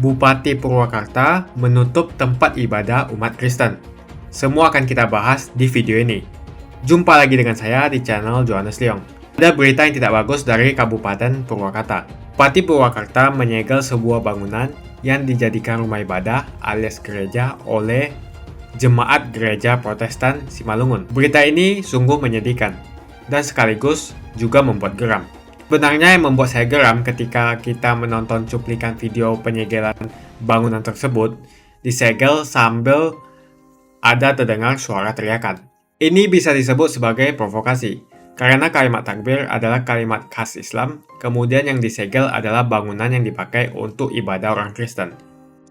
Bupati Purwakarta menutup tempat ibadah umat Kristen. Semua akan kita bahas di video ini. Jumpa lagi dengan saya di channel Johannes Leong. Ada berita yang tidak bagus dari Kabupaten Purwakarta. Bupati Purwakarta menyegel sebuah bangunan yang dijadikan rumah ibadah alias gereja oleh Jemaat Gereja Protestan Simalungun. Berita ini sungguh menyedihkan dan sekaligus juga membuat geram. Sebenarnya yang membuat saya geram ketika kita menonton cuplikan video penyegelan bangunan tersebut disegel sambil ada terdengar suara teriakan. Ini bisa disebut sebagai provokasi, karena kalimat takbir adalah kalimat khas Islam, kemudian yang disegel adalah bangunan yang dipakai untuk ibadah orang Kristen.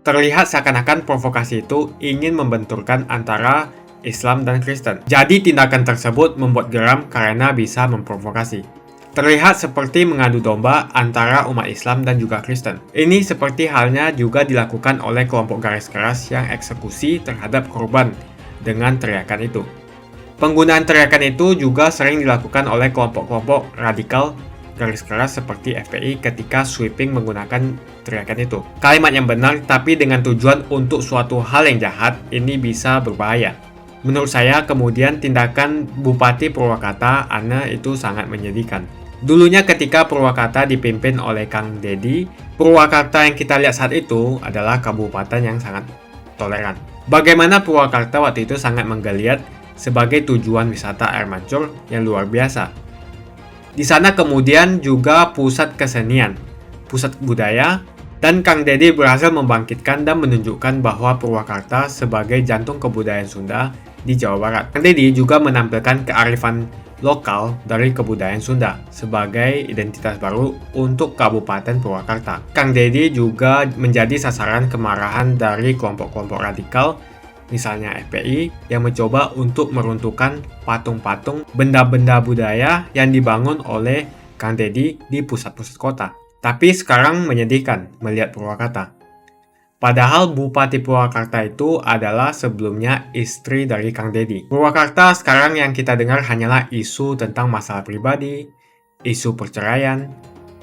Terlihat seakan-akan provokasi itu ingin membenturkan antara Islam dan Kristen. Jadi tindakan tersebut membuat geram karena bisa memprovokasi. Terlihat seperti mengadu domba antara umat Islam dan juga Kristen. Ini seperti halnya juga dilakukan oleh kelompok garis keras yang eksekusi terhadap korban dengan teriakan itu. Penggunaan teriakan itu juga sering dilakukan oleh kelompok-kelompok radikal garis keras seperti FPI ketika sweeping menggunakan teriakan itu. Kalimat yang benar tapi dengan tujuan untuk suatu hal yang jahat ini bisa berbahaya. Menurut saya kemudian tindakan Bupati Purwakarta itu sangat menyedihkan. Dulunya ketika Purwakarta dipimpin oleh Kang Deddy, Purwakarta yang kita lihat saat itu adalah kabupaten yang sangat toleran. Bagaimana Purwakarta waktu itu sangat menggeliat sebagai tujuan wisata air mancur yang luar biasa. Di sana kemudian juga pusat kesenian, pusat budaya, dan Kang Deddy berhasil membangkitkan dan menunjukkan bahwa Purwakarta sebagai jantung kebudayaan Sunda di Jawa Barat. Kang Deddy juga menampilkan kearifan lokal dari kebudayaan Sunda sebagai identitas baru untuk Kabupaten Purwakarta. Kang Deddy juga menjadi sasaran kemarahan dari kelompok-kelompok radikal, misalnya FPI, yang mencoba untuk meruntuhkan patung-patung benda-benda budaya yang dibangun oleh Kang Deddy di pusat-pusat kota. Tapi sekarang menyedihkan melihat Purwakarta. Padahal Bupati Purwakarta itu adalah sebelumnya istri dari Kang Deddy. Purwakarta sekarang yang kita dengar hanyalah isu tentang masalah pribadi, isu perceraian,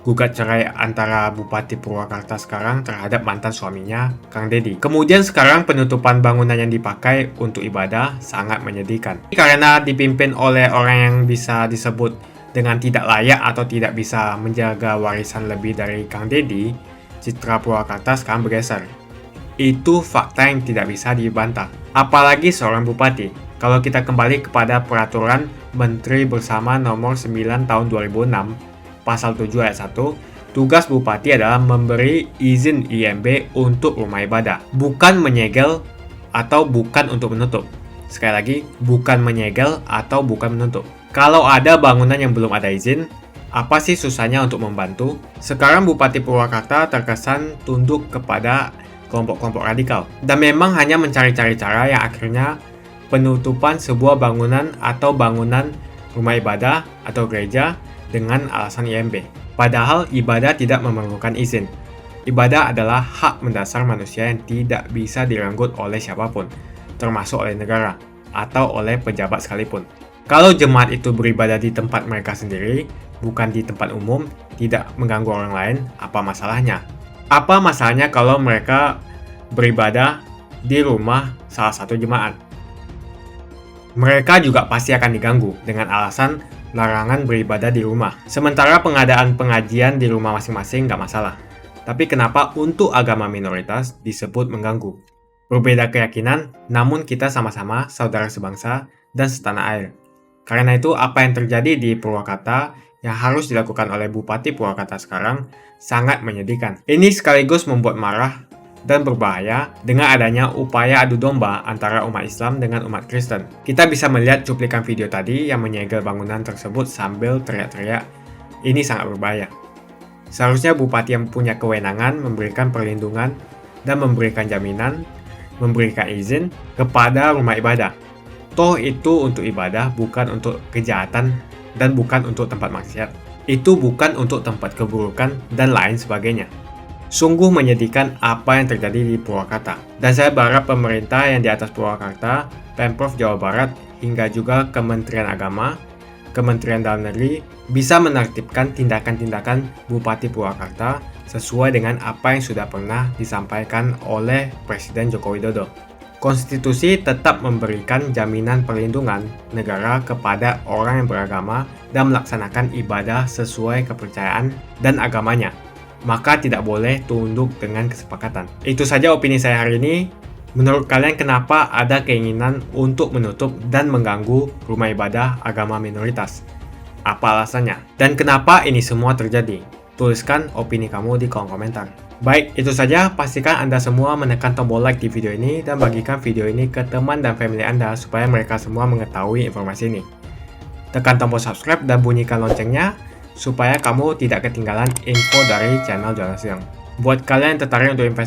gugat cerai antara Bupati Purwakarta sekarang terhadap mantan suaminya, Kang Deddy. Kemudian sekarang penutupan bangunan yang dipakai untuk ibadah sangat menyedihkan. Karena dipimpin oleh orang yang bisa disebut dengan tidak layak atau tidak bisa menjaga warisan lebih dari Kang Deddy, citra Purwakarta sekarang bergeser. Itu fakta yang tidak bisa dibantah. Apalagi seorang bupati. Kalau kita kembali kepada peraturan Menteri Bersama Nomor 9 Tahun 2006, Pasal 7 ayat 1, tugas bupati adalah memberi izin IMB untuk rumah ibadah, bukan menyegel atau bukan untuk menutup. Sekali lagi, bukan menyegel atau bukan menutup. Kalau ada bangunan yang belum ada izin, apa sih susahnya untuk membantu? Sekarang Bupati Purwakarta terkesan tunduk kepada kelompok-kelompok radikal, dan memang hanya mencari-cari cara yang akhirnya penutupan sebuah bangunan atau bangunan rumah ibadah atau gereja dengan alasan IMB. Padahal ibadah tidak memerlukan izin. Ibadah adalah hak mendasar manusia yang tidak bisa direnggut oleh siapapun, termasuk oleh negara atau oleh pejabat sekalipun. Kalau jemaat itu beribadah di tempat mereka sendiri, bukan di tempat umum, tidak mengganggu orang lain, apa masalahnya? Apa masalahnya kalau mereka beribadah di rumah salah satu jemaat? Mereka juga pasti akan diganggu dengan alasan larangan beribadah di rumah. Sementara pengadaan pengajian di rumah masing-masing nggak masalah. Tapi kenapa untuk agama minoritas disebut mengganggu? Berbeda keyakinan, namun kita sama-sama saudara sebangsa dan setanah air. Karena itu apa yang terjadi di Purwakarta yang harus dilakukan oleh Bupati Purwakarta sekarang sangat menyedihkan. Ini sekaligus membuat marah dan berbahaya dengan adanya upaya adu domba antara umat Islam dengan umat Kristen. Kita bisa melihat cuplikan video tadi yang menyegel bangunan tersebut sambil teriak-teriak. Ini sangat berbahaya. Seharusnya bupati yang punya kewenangan memberikan perlindungan dan memberikan jaminan, memberikan izin kepada rumah ibadah. Toh itu untuk ibadah, bukan untuk kejahatan dan bukan untuk tempat maksiat. Itu bukan untuk tempat keburukan dan lain sebagainya. Sungguh menyedihkan apa yang terjadi di Purwakarta. Dan saya berharap pemerintah yang di atas Purwakarta, Pemprov Jawa Barat, hingga juga Kementerian Agama, Kementerian Dalam Negeri bisa menertibkan tindakan-tindakan Bupati Purwakarta sesuai dengan apa yang sudah pernah disampaikan oleh Presiden Joko Widodo. Konstitusi tetap memberikan jaminan perlindungan negara kepada orang yang beragama dan melaksanakan ibadah sesuai kepercayaan dan agamanya. Maka tidak boleh tunduk dengan kesepakatan. Itu saja opini saya hari ini. Menurut kalian kenapa ada keinginan untuk menutup dan mengganggu rumah ibadah agama minoritas? Apa alasannya? Dan kenapa ini semua terjadi? Tuliskan opini kamu di kolom komentar. Baik, itu saja. Pastikan Anda semua menekan tombol like di video ini dan bagikan video ini ke teman dan family Anda supaya mereka semua mengetahui informasi ini. Tekan tombol subscribe dan bunyikan loncengnya supaya kamu tidak ketinggalan info dari channel Jonas Leong. Buat kalian yang tertarik untuk investasi